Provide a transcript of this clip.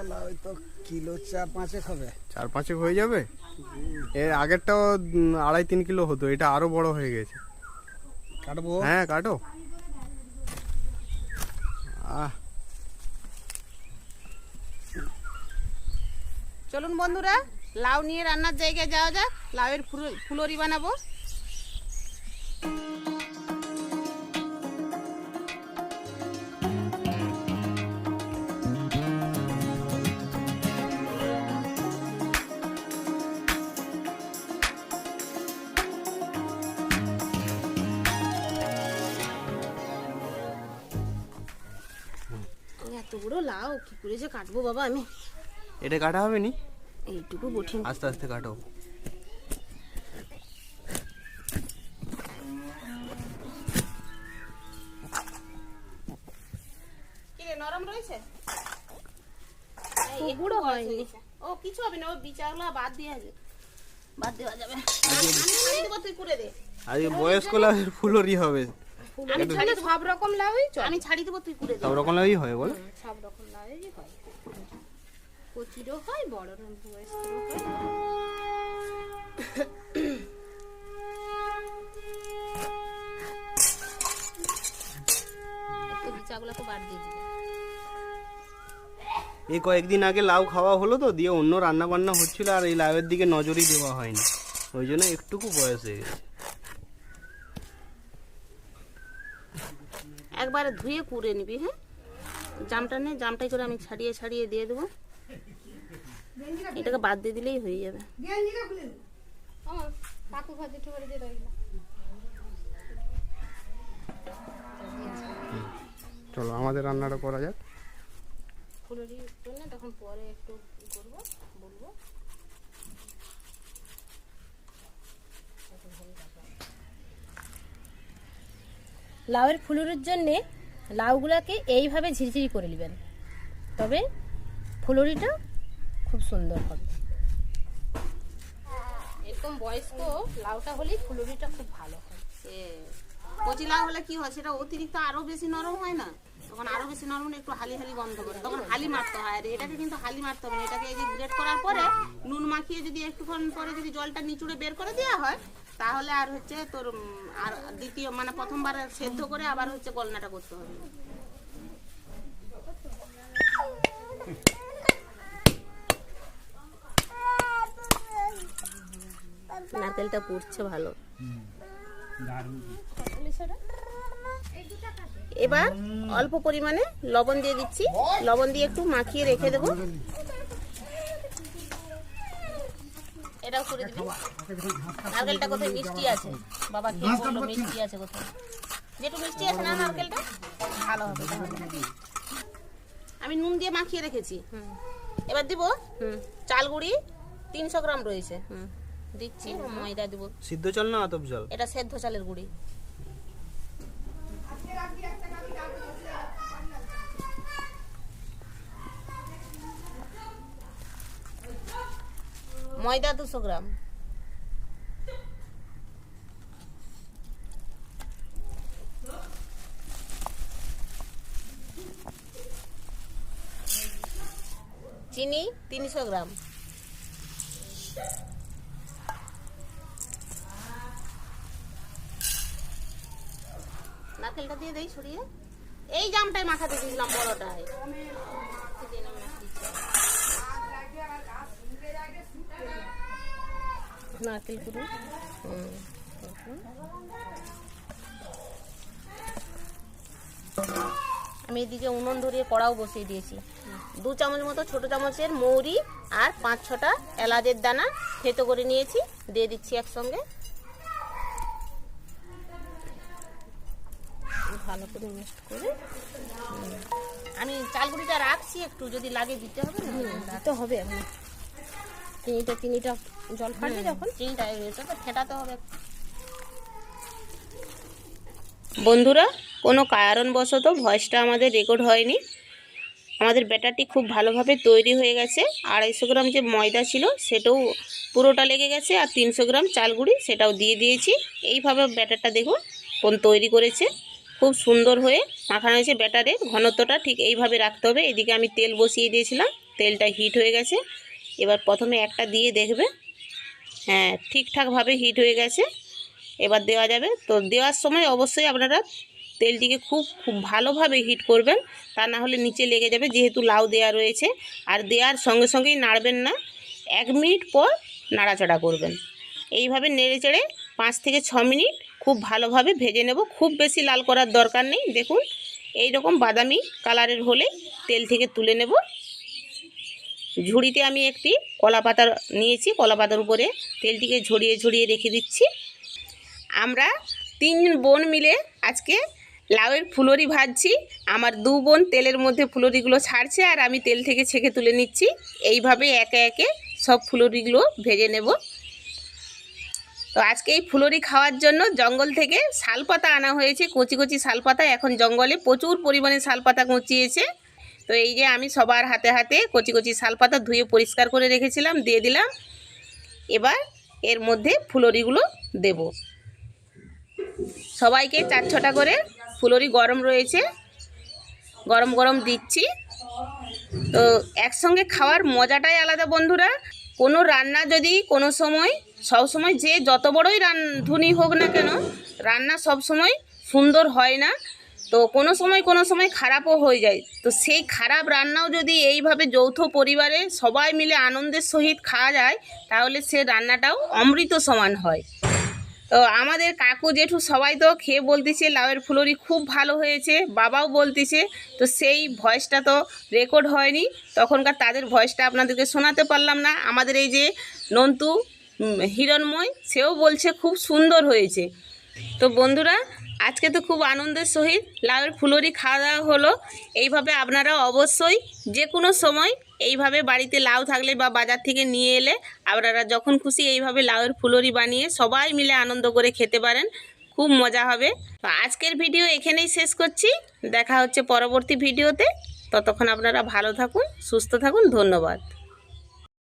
কলা ওই তো কিলো 4-5 হবে। 4-5 হয়ে যাবে। এর আগেরটাও 2.5-3 কিলো হতো, এটা আরো বড় হয়ে গেছে। কাটবো? হ্যাঁ কাটো। চলুন বন্ধুরা, লাউ নিয়ে রান্নার জায়গায় যাওয়া যাক। লাউয়ের ফুলরি বানাবো। এতগুলো লাউ কি করে যে কাটবো বাবা আমি। এটা কাটা হবে নি, এইটুকু কঠিন। আস্তে আস্তে কাটো। কিরে নরম রয়েছে? গুঁড়ো হয়নি। ও কিছু হবে না, ও বিচারগুলো বাদ দেওয়া যাবে। তুই করে দে। আজকে বয়স্ক লাউয়ের ফুলরি হবে। আমি ছাড়ি সব রকম লাউই চলে। আমি ছাড়ি দেবো, তুই করে দে। সব রকম লাউই হয় বলো? সব রকম লাউই হয়, কচিরও হয়, বড় বয়স্করও হয়। একটু বিচাগুলোকে বাদ দিয়ে দিবি। এই কয়েকদিন আগে লাউ খাওয়া হলো তো, দিয়ে অন্য রান্না বান্না হচ্ছিল, আর এই লাউয়ের দিকে নজরই দেওয়া হয়নি, ওই জন্য একটুকু বয়স হয়ে গেছে। একবারে ধুয়ে কুড়ে নিবি। হ্যাঁ, জামটা নে, জামটাই করে আমি ছাড়িয়ে ছাড়িয়ে দিয়ে দেবো। এটাকে বাদ দিয়ে দিলেই হয়ে যাবে। চলো আমাদের রান্নাটা করা যাক। ফুলরি জন্য তখন পরে একটু করবো, বলবো। লাউয়ের ফুলুরির জন্যে লাউগুলাকে এইভাবে ঝিরঝিরি করে নেবেন, তবে ফুলুরিটা খুব সুন্দর হবে। এরকম বয়স্ক লাউটা হলেই ফুলুরিটা খুব ভালো হয়। কচি লাউ হলে কি হয়, সেটা অতিরিক্ত আরো বেশি নরম হয় না, তখন আরো বেশি নরম হলে একটু হালি হালি গন্ধ করে, তখন হালি মারতে হয়। আর এটাকে কিন্তু হালি মারতে হবে না, এটাকে এই যে গ্রেট করার পরে নুন মাখিয়ে যদি একটুক্ষণ পরে যদি জলটা নিচুড়ে বের করে দেওয়া হয়, তাহলে আর হচ্ছে তোর আর দ্বিতীয় মানে প্রথমবার সেদ্ধ করে আবার হচ্ছে গলনাটা করতে হবে। নারকেলটা পুড়ছে ভালো। এবার অল্প পরিমাণে লবণ দিয়ে দিচ্ছি, লবণ দিয়ে একটু মাখিয়ে রেখে দেবো। এটাও করে দিবি। নারকেলটা কোথায় মিষ্টি আছে, বাবা খেয়ে বললো মিষ্টি আছে কোথায়, যেটু মিষ্টি আছে না নারকেলটা ভালো হবে। আমি নুন দিয়ে মাখিয়ে রেখেছি, এবার দিব চাল গুঁড়ি 300 গ্রাম রয়েছে, দিচ্ছি। ময়দা দিব। সিদ্ধ চাল না আতপ চাল? এটা সেদ্ধ চালের গুঁড়ি। ময়দা 200 গ্রাম। চিনি 300 গ্রাম। নারকেলটা দিয়ে দেই ছড়িয়ে। এই জামটাই মাখাতে দিয়েছিলাম, বড়টাই। নারকেল কুড়ি। আমি এদিকে উনুন ধরিয়ে কড়াও বসিয়ে দিয়েছি। 2 চামচ মতো ছোট চামচের মৌরি আর 5-6টা এলাচের দানা থেতো করে নিয়েছি, দিয়ে দিচ্ছি একসঙ্গে। ভালো করে মিক্সড করে আমি চালগুড়িটা রাখছি, একটু যদি লাগে দিতে হবে। দিতে হবে এখন, চিনিটা জল ফাটবে যখন, চিনিটা ফেটাতে হবে। বন্ধুরা, কোনো কারণবশত ভয়েসটা আমাদের রেকর্ড হয়নি। আমাদের ব্যাটারটি খুব ভালোভাবে তৈরি হয়ে গেছে। 250 গ্রাম যে ময়দা ছিল সেটাও পুরোটা লেগে গেছে, আর 300 গ্রাম চালগুড়ি সেটাও দিয়ে দিয়েছি। এইভাবে ব্যাটারটা দেখুন কোন তৈরি করেছে, খুব সুন্দর হয়ে মাখানো হয়েছে। ব্যাটারের ঘনত্বটা ঠিক এইভাবে রাখতে হবে। এদিকে আমি তেল বসিয়ে দিয়েছিলাম, তেলটা হিট হয়ে গেছে। এবার প্রথমে একটা দিয়ে দেখবে, হ্যাঁ ঠিকঠাকভাবে হিট হয়ে গেছে, এবার দেওয়া যাবে। তো দেওয়ার সময় অবশ্যই আপনারা তেলটিকে খুব ভালোভাবে হিট করবেন, তা না হলে নিচে লেগে যাবে, যেহেতু লাউ দেওয়া রয়েছে। আর দেওয়ার সঙ্গে সঙ্গেই নাড়বেন না, 1 মিনিট পর নাড়াচাড়া করবেন। এইভাবে নেড়ে চেড়ে 5 থেকে 6 মিনিট খুব ভালোভাবে ভেজে নেব। খুব বেশি লাল করার দরকার নেই। দেখুন এই রকম বাদামি কালারের হলেই তেল থেকে তুলে নেব। ঝুড়িতে আমি একটি কলা পাতা নিয়েছি, কলা পাতার উপরে তেলটিকে ঝরিয়ে ঝরিয়ে রেখে দিচ্ছি। আমরা 3 বোন মিলে আজকে লাউয়ের ফুলুরি ভাজছি। আমার 2 বোন তেলের মধ্যে ফুলুরিগুলো ছাড়ছে, আর আমি তেল থেকে ছেঁকে তুলে নিচ্ছি। এইভাবে একে একে সব ফুলুরিগুলো ভেজে নেব। তো আজকে এই ফুলুরি খাওয়ার জন্য জঙ্গল থেকে শালপাতা আনা হয়েছে, কচি কচি শালপাতা। এখন জঙ্গলে প্রচুর পরিমাণে শালপাতা কচিয়েছে। তো এই যে আমি সবার হাতে হাতে কচি কচি শালপাতা ধুয়ে পরিষ্কার করে রেখেছিলাম, দিয়ে দিলাম। এবার এর মধ্যে ফুলুরিগুলো দেব। সবাইকে 4-6টা করে ফুলুরি গরম রয়েছে, গরম গরম দিচ্ছি। তো একসঙ্গে খাওয়ার মজাটাই আলাদা বন্ধুরা। কোনো রান্না যদি কোনো সময়, সবসময় যে যত বড়ই রাঁধুনি হোক না কেন, রান্না সব সময় সুন্দর হয় না। তো কোনো সময় খারাপও হয়ে যায়। তো সেই খারাপ রান্নাও যদি এইভাবে যৌথ পরিবারে সবাই মিলে আনন্দের সহিত খাওয়া যায়, তাহলে সে রান্নাটাও অমৃত সমান হয়। তো আমাদের কাকু জেঠু সবাই তো খেয়ে বলতেছে লাউয়ের ফুলুরি খুব ভালো হয়েছে, বাবাও বলতেছে। তো সেই ভয়েসটা তো রেকর্ড হয়নি, তখনকার তাদের ভয়েসটা আপনাদেরকে শোনাতে পারলাম না। আমাদের এই যে নন্তু হিরণময়, সেও বলছে খুব সুন্দর হয়েছে। তো বন্ধুরা আজকে তো খুব আনন্দের সহিত লাউয়ের ফুলুরি খাওয়া দাওয়া হলো। এইভাবে আপনারা অবশ্যই যে কোনো সময় এইভাবে বাড়িতে লাউ থাকলে বা বাজার থেকে নিয়ে এলে আপনারা যখন খুশি এইভাবে লাউয়ের ফুলুরি বানিয়ে সবাই মিলে আনন্দ করে খেতে পারেন, খুব মজা হবে। তো আজকের ভিডিও এখানেই শেষ করছি, দেখা হচ্ছে পরবর্তী ভিডিওতে। ততক্ষণ আপনারা ভালো থাকুন, সুস্থ থাকুন, ধন্যবাদ।